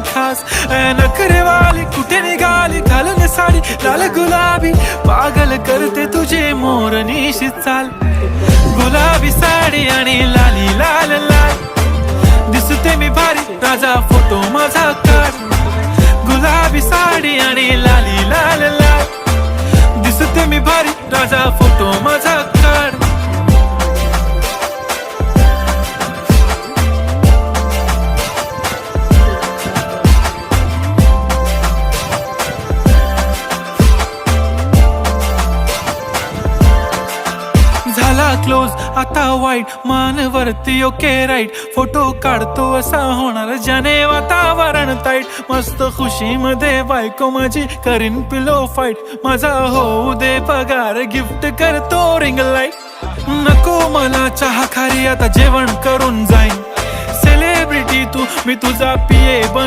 खास नखरेवाली कुठे निघाली घालून साडी लाल गुलाबी पागल करते तुझे मोरनीशी चाल गुलाबी साडी आणि लाली लाल लाल दिसते मी भारी राजा फोटो माझा काढ गुलाबी साडी आणि लाली लाल लाल दिसते मी भारी राजा फोटो माझा काढ झाला क्लोज आता वाईट मानवरती ओके राईट फोटो काढतो असा होणार ज्याने वातावरण ताईट मस्त खुशी मध्ये बायको माझी करीन पिलो फाईट माझा होऊ दे पगार गिफ्ट करतो रिंग लाईट नको मला चहा खारी आता जेवण करून जाईन सेलिब्रिटी तू मी तुझा पिये बन